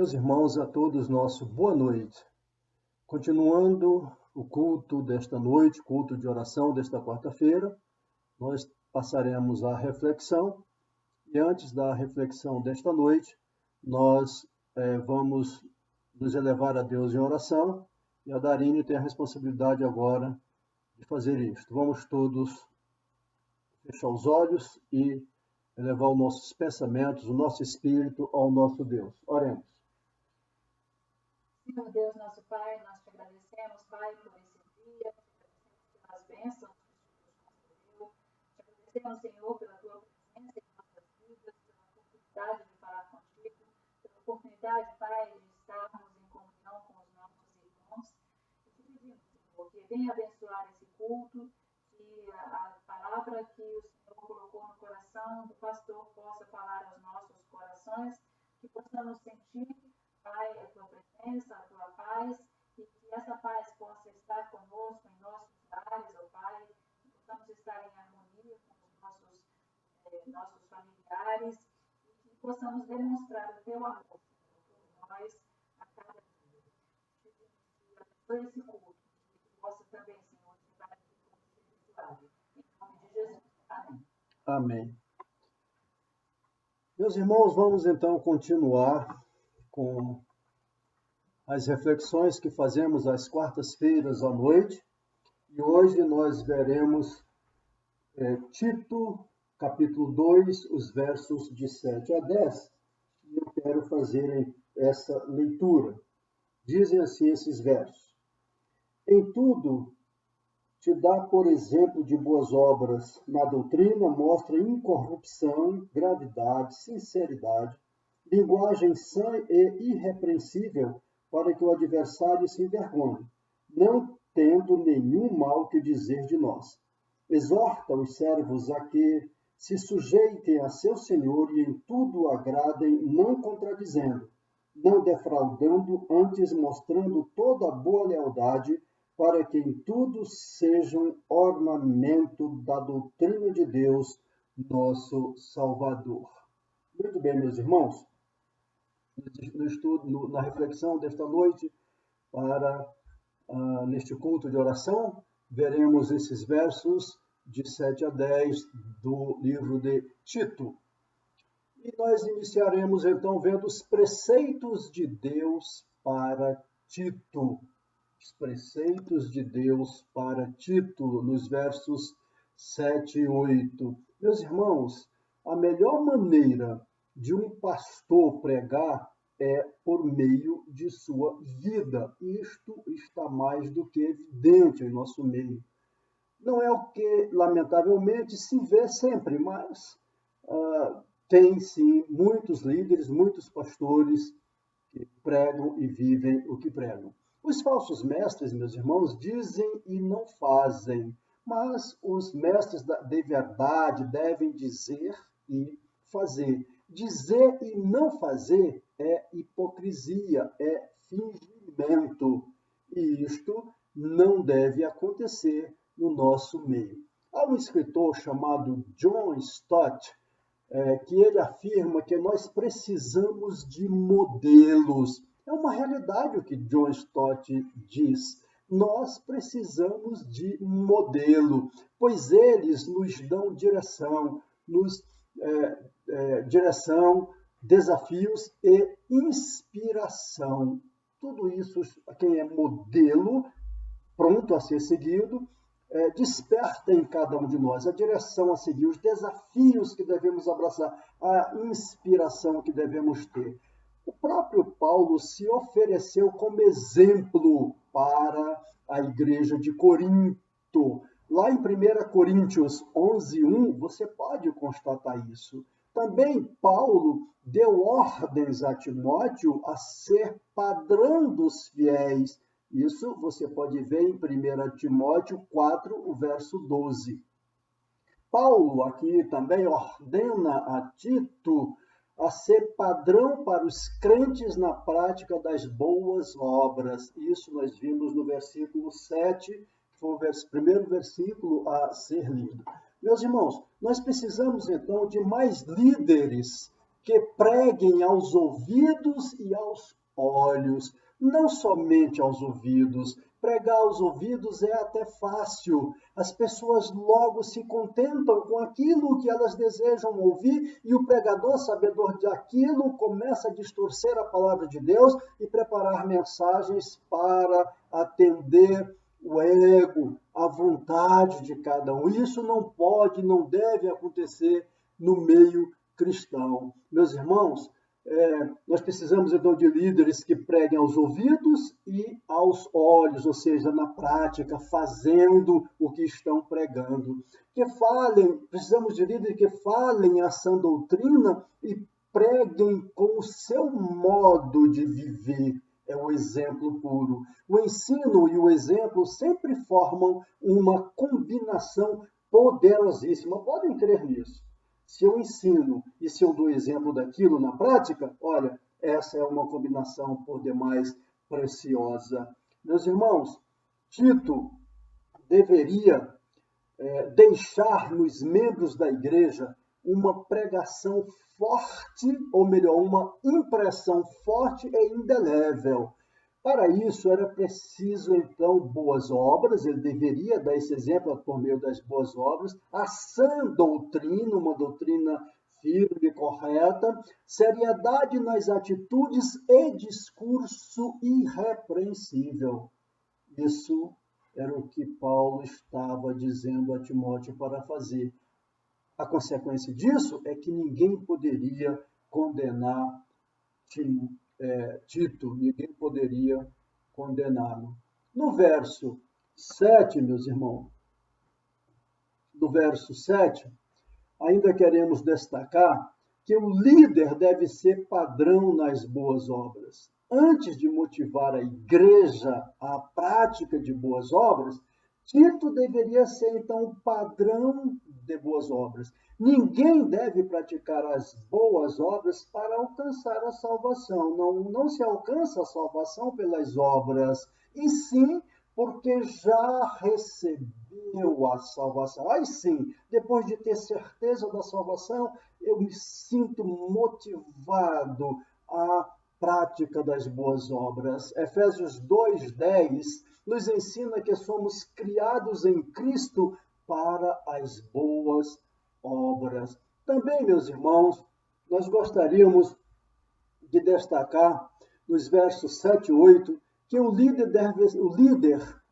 Meus irmãos, a todos nosso boa noite. Continuando o culto desta noite, culto de oração desta quarta-feira, nós passaremos à reflexão. E antes da reflexão desta noite, nós vamos nos elevar a Deus em oração. E a Darine tem a responsabilidade agora de fazer isto. Vamos todos fechar os olhos e elevar os nossos pensamentos, o nosso espírito ao nosso Deus. Oremos. Senhor Deus, nosso Pai, nós te agradecemos, Pai, por esse dia, pelas bênçãos que o Senhor nos concedeu. Te agradecemos, Senhor, pela tua presença em nossas vidas, pela oportunidade de falar contigo, pela oportunidade, Pai, de estarmos em comunhão com os nossos irmãos. E te pedimos, Senhor, que venha abençoar esse culto, que a palavra que o Senhor colocou no coração do pastor possa falar aos nossos corações, que possamos sentir, Pai, a tua presença, a tua paz, e que essa paz possa estar conosco em nossos lares, ó Pai, que possamos estar em harmonia com os nossos familiares, e que possamos demonstrar o teu amor por nós a cada dia. Que abençoe esse culto, que possa também, Senhor, estar aqui como abençoado. Em nome de Jesus. Amém. Amém. Meus irmãos, vamos então continuar com as reflexões que fazemos às quartas-feiras à noite. E hoje nós veremos Tito, capítulo 2, os versos de 7 a 10. E eu quero fazer essa leitura. Dizem assim esses versos. Em tudo, te dá, por exemplo, de boas obras. Na doutrina, mostra incorrupção, gravidade, sinceridade, linguagem sã e irrepreensível, para que o adversário se envergonhe, não tendo nenhum mal que dizer de nós. Exorta os servos a que se sujeitem a seu Senhor e em tudo agradem, não contradizendo, não defraudando, antes mostrando toda a boa lealdade, para que em tudo sejam ornamento da doutrina de Deus, nosso Salvador. Muito bem, meus irmãos. No estudo, na reflexão desta noite, neste culto de oração, veremos esses versos de 7 a 10 do livro de Tito. E nós iniciaremos então vendo os preceitos de Deus para Tito. Os preceitos de Deus para Tito, nos versos 7 e 8. Meus irmãos, a melhor maneira de um pastor pregar é por meio de sua vida. Isto está mais do que evidente em nosso meio. Não é o que, lamentavelmente, se vê sempre, mas tem sim muitos líderes, muitos pastores que pregam e vivem o que pregam. Os falsos mestres, meus irmãos, dizem e não fazem, mas os mestres de verdade devem dizer e fazer. Dizer e não fazer é hipocrisia, é fingimento. E isto não deve acontecer no nosso meio. Há um escritor chamado John Stott, que ele afirma que nós precisamos de modelos. É uma realidade o que John Stott diz. Nós precisamos de modelo, pois eles nos dão direção, desafios e inspiração. Tudo isso, quem é modelo, pronto a ser seguido, desperta em cada um de nós a direção a seguir, os desafios que devemos abraçar, a inspiração que devemos ter. O próprio Paulo se ofereceu como exemplo para a igreja de Corinto. Lá em 1 Coríntios 11:1, você pode constatar isso. Também Paulo deu ordens a Timóteo a ser padrão dos fiéis. Isso você pode ver em 1 Timóteo 4, o verso 12. Paulo aqui também ordena a Tito a ser padrão para os crentes na prática das boas obras. Isso nós vimos no versículo 7, que foi o primeiro versículo a ser lido. Meus irmãos, nós precisamos então de mais líderes que preguem aos ouvidos e aos olhos, não somente aos ouvidos. Pregar aos ouvidos é até fácil. As pessoas logo se contentam com aquilo que elas desejam ouvir e o pregador, sabedor daquilo, começa a distorcer a palavra de Deus e preparar mensagens para atender o ego, a vontade de cada um. Isso não pode, não deve acontecer no meio cristão. Meus irmãos, nós precisamos então de líderes que preguem aos ouvidos e aos olhos, ou seja, na prática, fazendo o que estão pregando. Que falem, precisamos de líderes que falem a sã doutrina e preguem com o seu modo de viver. É o exemplo puro. O ensino e o exemplo sempre formam uma combinação poderosíssima. Podem crer nisso. Se eu ensino e se eu dou exemplo daquilo na prática, olha, essa é uma combinação por demais preciosa. Meus irmãos, Tito deveria deixar nos membros da igreja uma pregação forte, ou melhor, uma impressão forte e indelével. Para isso, era preciso, então, boas obras, ele deveria dar esse exemplo por meio das boas obras, a sã doutrina, uma doutrina firme e correta, seriedade nas atitudes e discurso irrepreensível. Isso era o que Paulo estava dizendo a Timóteo para fazer. A consequência disso é que ninguém poderia condenar Tito, ninguém poderia condená-lo. No verso 7, meus irmãos, no verso 7, ainda queremos destacar que o líder deve ser padrão nas boas obras. Antes de motivar a igreja à prática de boas obras, Tito deveria ser, então, padrão de boas obras. Ninguém deve praticar as boas obras para alcançar a salvação. Não se alcança a salvação pelas obras, e sim porque já recebeu a salvação. Aí sim, depois de ter certeza da salvação, eu me sinto motivado à prática das boas obras. Efésios 2:10 nos ensina que somos criados em Cristo para as boas obras. Também, meus irmãos, nós gostaríamos de destacar nos versos 7 e 8 que o líder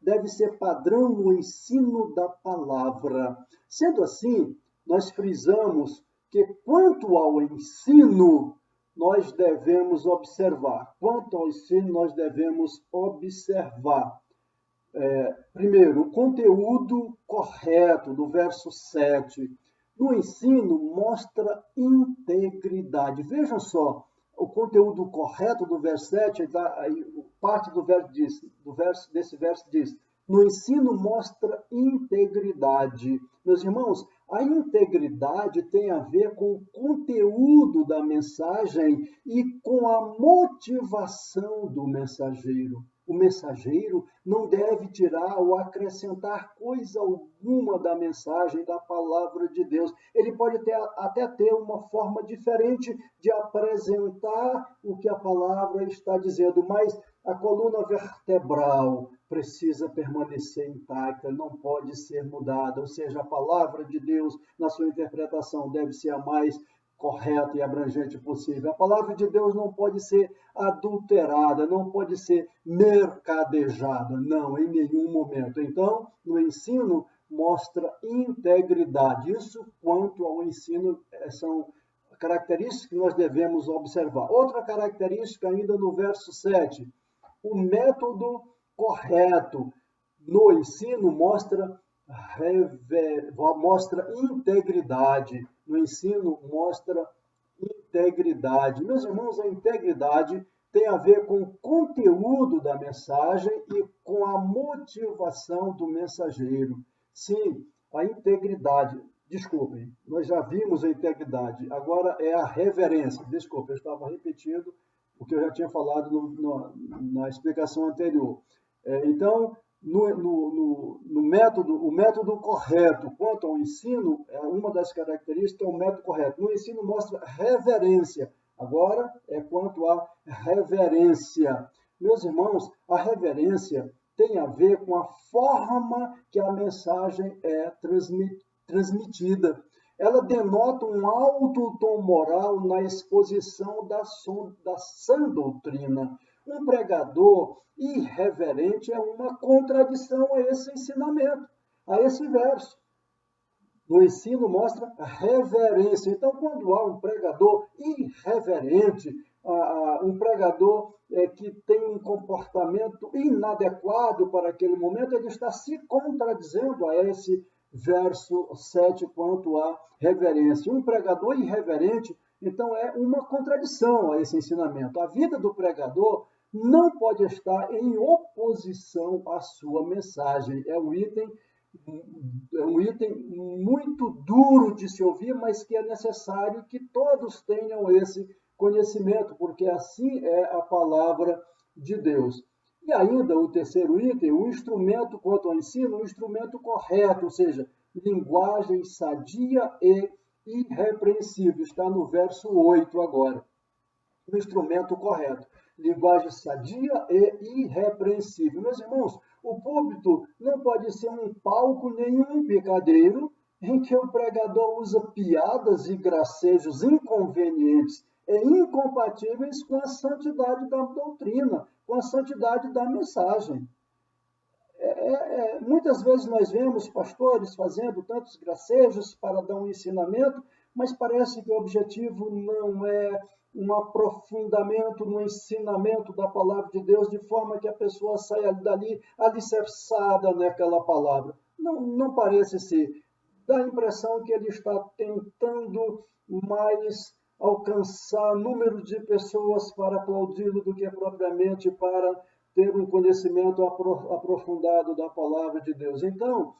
deve ser padrão no ensino da palavra. Sendo assim, nós frisamos que quanto ao ensino, nós devemos observar. Quanto ao ensino, nós devemos observar. Primeiro, o conteúdo correto do verso 7. No ensino, mostra integridade. Vejam só, o conteúdo correto do verso 7, parte desse verso diz, no ensino mostra integridade. Meus irmãos, a integridade tem a ver com o conteúdo da mensagem e com a motivação do mensageiro. O mensageiro não deve tirar ou acrescentar coisa alguma da mensagem, da palavra de Deus. Ele pode até ter uma forma diferente de apresentar o que a palavra está dizendo, mas a coluna vertebral precisa permanecer intacta, não pode ser mudada. Ou seja, a palavra de Deus, na sua interpretação, deve ser a mais correta e abrangente possível. A palavra de Deus não pode ser adulterada, não pode ser mercadejada, não, em nenhum momento. Então, no ensino, mostra integridade. Isso quanto ao ensino são características que nós devemos observar. Outra característica ainda no verso 7, o método correto no ensino mostra integridade. No ensino mostra integridade. Meus irmãos, a integridade tem a ver com o conteúdo da mensagem e com a motivação do mensageiro. Sim, a integridade. Desculpem, nós já vimos a integridade. Agora é a reverência. Desculpe, eu estava repetindo o que eu já tinha falado na explicação anterior. Então, o método correto quanto ao ensino, uma das características é o método correto. No ensino mostra reverência. Agora é quanto à reverência. Meus irmãos, a reverência tem a ver com a forma que a mensagem é transmitida. Ela denota um alto tom moral na exposição da sã doutrina. Um pregador irreverente é uma contradição a esse ensinamento, a esse verso. No ensino mostra reverência. Então, quando há um pregador irreverente, um pregador que tem um comportamento inadequado para aquele momento, ele está se contradizendo a esse verso 7 quanto à reverência. Um pregador irreverente, então, é uma contradição a esse ensinamento. A vida do pregador não pode estar em oposição à sua mensagem. É um item muito duro de se ouvir, mas que é necessário que todos tenham esse conhecimento, porque assim é a palavra de Deus. E ainda o terceiro item, o instrumento quanto ao ensino, o instrumento correto, ou seja, linguagem sadia e irrepreensível. Está no verso 8 agora. O instrumento correto. Linguagem sadia e irrepreensível. Meus irmãos, o púlpito não pode ser um palco nem um picadeiro em que o pregador usa piadas e gracejos inconvenientes e incompatíveis com a santidade da doutrina, com a santidade da mensagem. Muitas vezes nós vemos pastores fazendo tantos gracejos para dar um ensinamento, mas parece que o objetivo não é um aprofundamento no ensinamento da palavra de Deus, de forma que a pessoa saia dali alicerçada naquela palavra. Não parece ser. Dá a impressão que ele está tentando mais alcançar número de pessoas para aplaudi-lo do que propriamente para ter um conhecimento aprofundado da palavra de Deus. Então,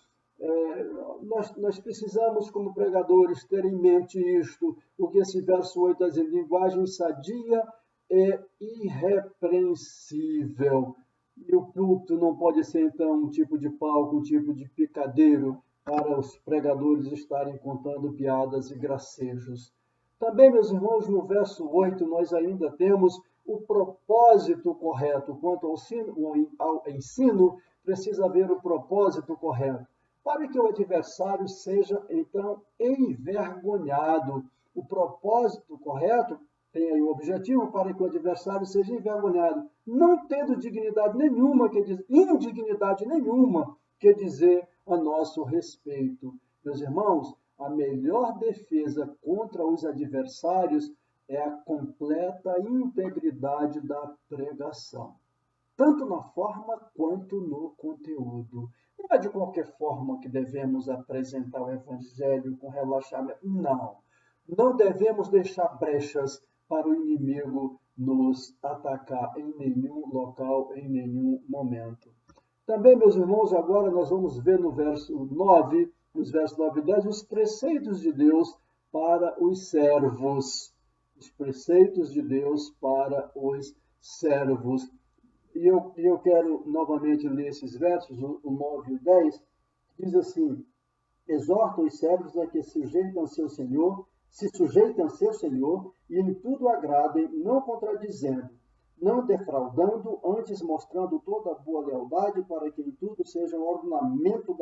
nós precisamos, como pregadores, ter em mente isto, o que esse verso 8 está dizendo: linguagem sadia e irrepreensível. E o púlpito não pode ser, então, um tipo de palco, um tipo de picadeiro para os pregadores estarem contando piadas e gracejos. Também, meus irmãos, no verso 8, nós ainda temos o propósito correto. Quanto ao ensino, precisa haver o propósito correto, para que o adversário seja, então, envergonhado. O propósito correto tem aí o objetivo para que o adversário seja envergonhado, não tendo indignidade nenhuma que dizer a nosso respeito. Meus irmãos, a melhor defesa contra os adversários é a completa integridade da pregação, tanto na forma quanto no conteúdo. Não é de qualquer forma que devemos apresentar o Evangelho com relaxamento. Não devemos deixar brechas para o inimigo nos atacar em nenhum local, em nenhum momento. Também, meus irmãos, agora nós vamos ver no verso 9, nos versos 9 e 10, os preceitos de Deus para os servos. Os preceitos de Deus para os servos. E eu quero novamente ler esses versos, o 9 e o 10, diz assim: exorta os servos a que se sujeitem a seu Senhor e em tudo agradem, não contradizendo, não defraudando, antes mostrando toda a boa lealdade, para que em tudo seja um ornamento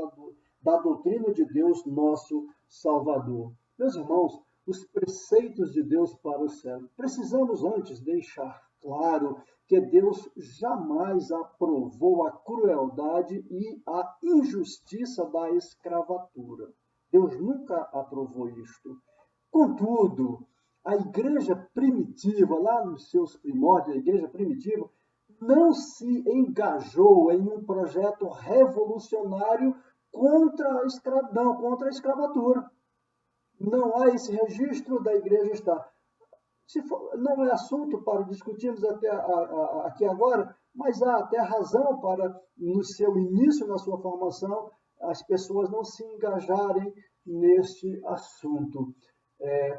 da doutrina de Deus, nosso Salvador. Meus irmãos, os preceitos de Deus para o servo. Precisamos antes deixar claro que Deus jamais aprovou a crueldade e a injustiça da escravatura. Deus nunca aprovou isto. Contudo, a igreja primitiva, lá nos seus primórdios, a igreja primitiva, não se engajou em um projeto revolucionário contra a escravidão, contra a escravatura. Não há esse registro da igreja estar. Não é assunto para discutirmos aqui agora, mas há até razão para, no seu início, na sua formação, as pessoas não se engajarem neste assunto.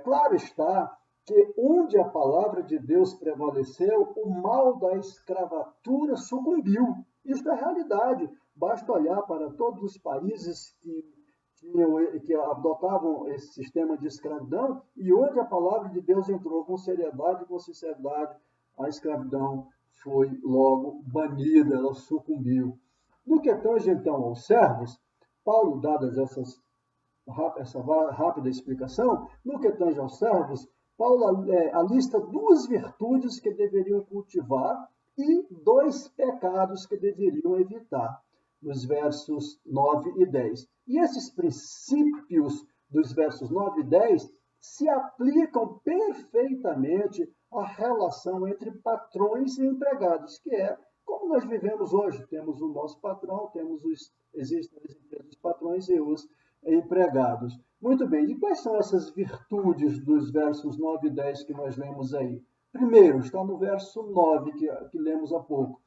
Claro está que onde a palavra de Deus prevaleceu, o mal da escravatura sucumbiu. Isso é realidade. Basta olhar para todos os países que adotavam esse sistema de escravidão e onde a palavra de Deus entrou com seriedade e com sinceridade, a escravidão foi logo banida, ela sucumbiu. No que tange, então, aos servos, Paulo, dadas essa rápida explicação, no que tange aos servos, Paulo alista 2 virtudes que deveriam cultivar e 2 pecados que deveriam evitar, nos versos 9 e 10. E esses princípios dos versos 9 e 10 se aplicam perfeitamente à relação entre patrões e empregados, que é como nós vivemos hoje. Temos o nosso patrão, existem as empresas dos patrões e os empregados. Muito bem, e quais são essas virtudes dos versos 9 e 10 que nós lemos aí? Primeiro, está no verso 9, que lemos há pouco.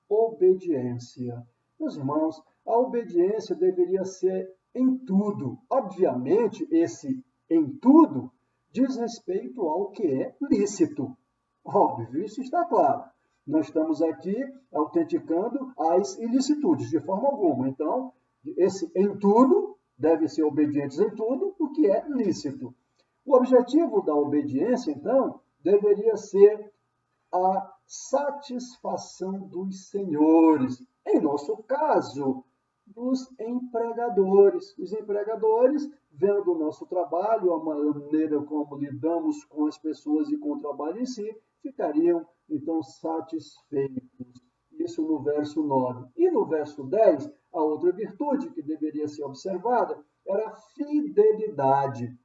Obediência. Meus irmãos, a obediência deveria ser em tudo. Obviamente, esse em tudo diz respeito ao que é lícito. Óbvio, isso está claro. Não estamos aqui autenticando as ilicitudes, de forma alguma. Então, esse em tudo deve ser obedientes em tudo, o que é lícito. O objetivo da obediência, então, deveria ser a satisfação dos senhores. Em nosso caso, dos empregadores. Os empregadores, vendo o nosso trabalho, a maneira como lidamos com as pessoas e com o trabalho em si, ficariam, então, satisfeitos. Isso no verso 9. E no verso 10, a outra virtude que deveria ser observada era a fidelidade.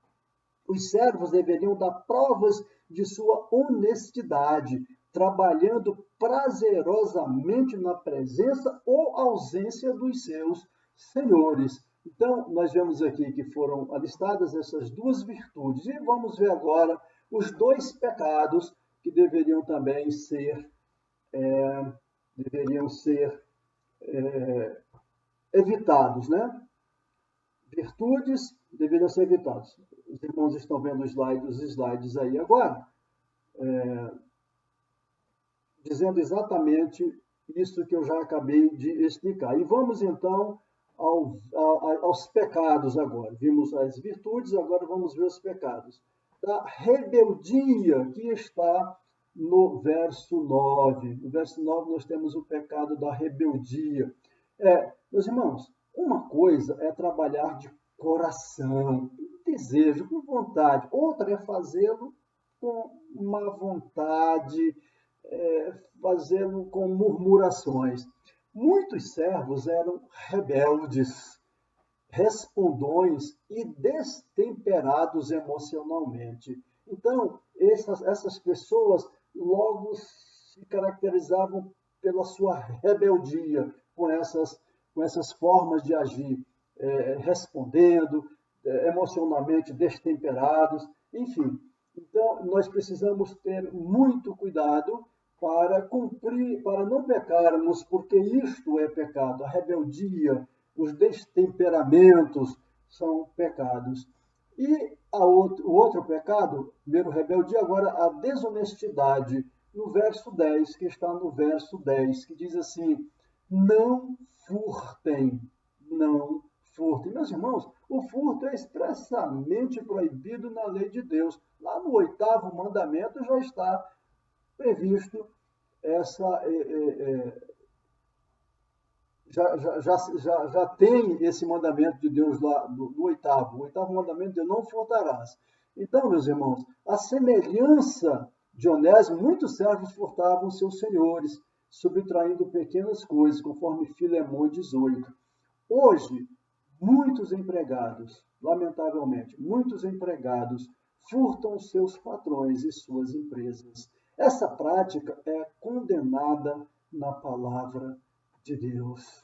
Os servos deveriam dar provas de sua honestidade, trabalhando prazerosamente na presença ou ausência dos seus senhores. Então, nós vemos aqui que foram alistadas essas 2 virtudes. E vamos ver agora os 2 pecados que deveriam também ser evitados, né? Virtudes deveriam ser evitadas. Os irmãos estão vendo os slides aí agora, dizendo exatamente isso que eu já acabei de explicar. E vamos então aos pecados agora. Vimos as virtudes, agora vamos ver os pecados. Da rebeldia que está no verso 9. No verso 9 nós temos o pecado da rebeldia. Meus irmãos, uma coisa é trabalhar de coração, desejo, com vontade. Outra é fazê-lo com má vontade, fazê-lo com murmurações. Muitos servos eram rebeldes, respondões e destemperados emocionalmente. Então, essas pessoas logo se caracterizavam pela sua rebeldia com essas formas de agir, respondendo, emocionalmente destemperados, enfim. Então, nós precisamos ter muito cuidado para cumprir, para não pecarmos, porque isto é pecado. A rebeldia, os destemperamentos são pecados. E o outro pecado, primeiro rebeldia, agora a desonestidade, no verso 10, que está no verso 10, que diz assim: não furtem, não furtem. Meus irmãos, o furto é expressamente proibido na lei de Deus. Lá no 8º mandamento já está previsto já tem esse mandamento de Deus lá no 8º. O 8º mandamento de não furtarás. Então, meus irmãos, a semelhança de Onésimo, muitos servos furtavam seus senhores, subtraindo pequenas coisas, conforme Filemão 18. Hoje, muitos empregados, lamentavelmente, muitos empregados furtam seus patrões e suas empresas. Essa prática é condenada na palavra de Deus.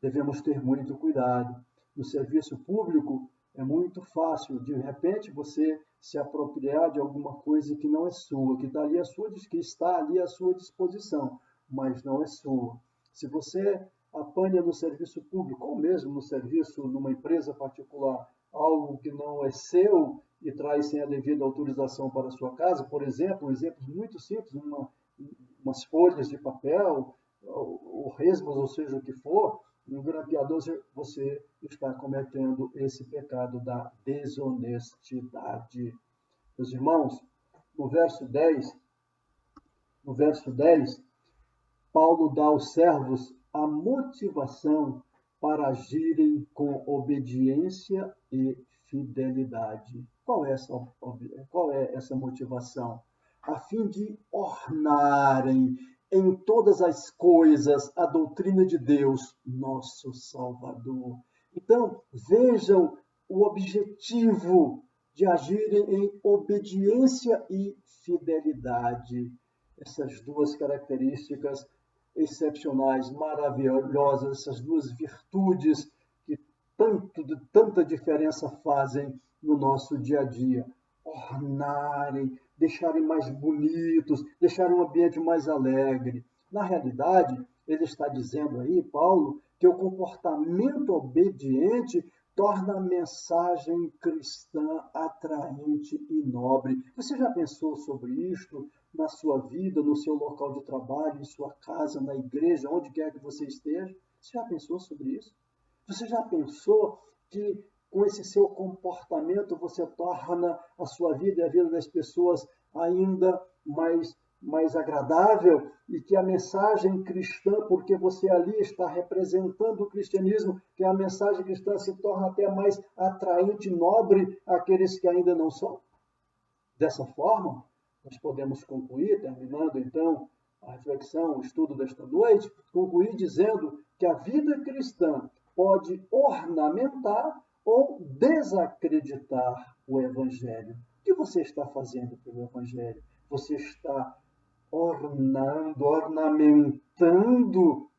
Devemos ter muito cuidado. No serviço público é muito fácil, de repente, você se apropriar de alguma coisa que não é sua, que está ali à sua disposição, mas não é sua. Se você apanha no serviço público, ou mesmo no serviço numa empresa particular, algo que não é seu e traz sem a devida autorização para a sua casa, por exemplo, um exemplo muito simples, umas folhas de papel, ou resmas, ou seja o que for, um grampeador, você está cometendo esse pecado da desonestidade. Meus irmãos, no verso 10, Paulo dá aos servos a motivação para agirem com obediência e fidelidade. Qual é essa motivação? A fim de ornarem em todas as coisas a doutrina de Deus, nosso Salvador. Então, vejam o objetivo de agirem em obediência e fidelidade. Essas duas características excepcionais, maravilhosas, essas duas virtudes que tanta diferença fazem no nosso dia a dia. Ornarem, deixarem mais bonitos, deixarem um ambiente mais alegre. Na realidade, ele está dizendo aí, Paulo, que o comportamento obediente torna a mensagem cristã atraente e nobre. Você já pensou sobre isto na sua vida, no seu local de trabalho, em sua casa, na igreja, onde quer que você esteja? Você já pensou sobre isso? Você já pensou que com esse seu comportamento você torna a sua vida e a vida das pessoas ainda mais agradável e que a mensagem cristã, porque você ali está representando o cristianismo, que a mensagem cristã se torna até mais atraente e nobre àqueles que ainda não são? Dessa forma, nós podemos concluir, terminando então a reflexão, o estudo desta noite, concluir dizendo que a vida cristã pode ornamentar ou desacreditar o Evangelho. O que você está fazendo pelo Evangelho? Você está ornamentando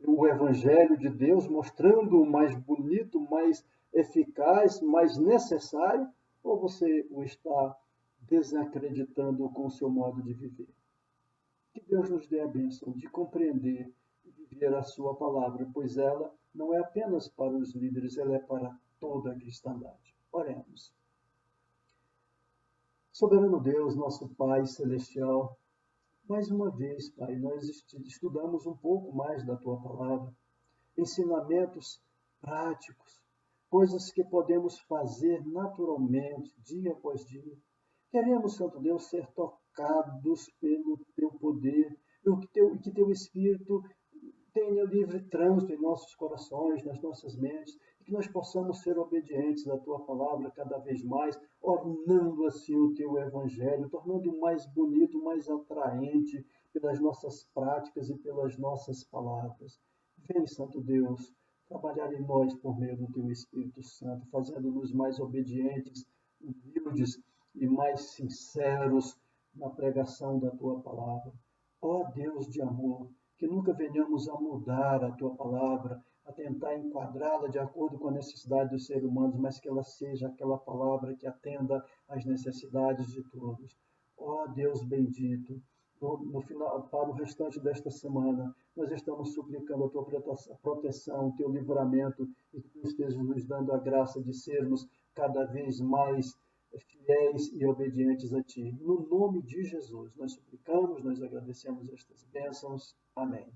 o Evangelho de Deus, mostrando-o mais bonito, mais eficaz, mais necessário, ou você o está desacreditando com o seu modo de viver? Que Deus nos dê a bênção de compreender e viver a sua palavra, pois ela não é apenas para os líderes, ela é para toda a cristandade. Oremos. Soberano Deus, nosso Pai Celestial, mais uma vez, Pai, nós estudamos um pouco mais da Tua Palavra, ensinamentos práticos, coisas que podemos fazer naturalmente, dia após dia. Queremos, Santo Deus, ser tocados pelo Teu poder, e que Teu Espírito tenha livre trânsito em nossos corações, nas nossas mentes, e que nós possamos ser obedientes à Tua Palavra cada vez mais, ornando assim o Teu Evangelho, tornando mais bonito, mais atraente pelas nossas práticas e pelas nossas palavras. Vem, Santo Deus, trabalhar em nós por meio do Teu Espírito Santo, fazendo-nos mais obedientes, humildes e mais sinceros na pregação da Tua Palavra. Ó Deus de amor, que nunca venhamos a mudar a Tua Palavra, a tentar enquadrá-la de acordo com a necessidade dos seres humanos, mas que ela seja aquela palavra que atenda às necessidades de todos. Ó Deus bendito, no final, para o restante desta semana, nós estamos suplicando a Tua proteção, o Teu livramento, e que Tu estejas nos dando a graça de sermos cada vez mais fiéis e obedientes a Ti. No nome de Jesus, nós suplicamos, nós agradecemos estas bênçãos. Amém.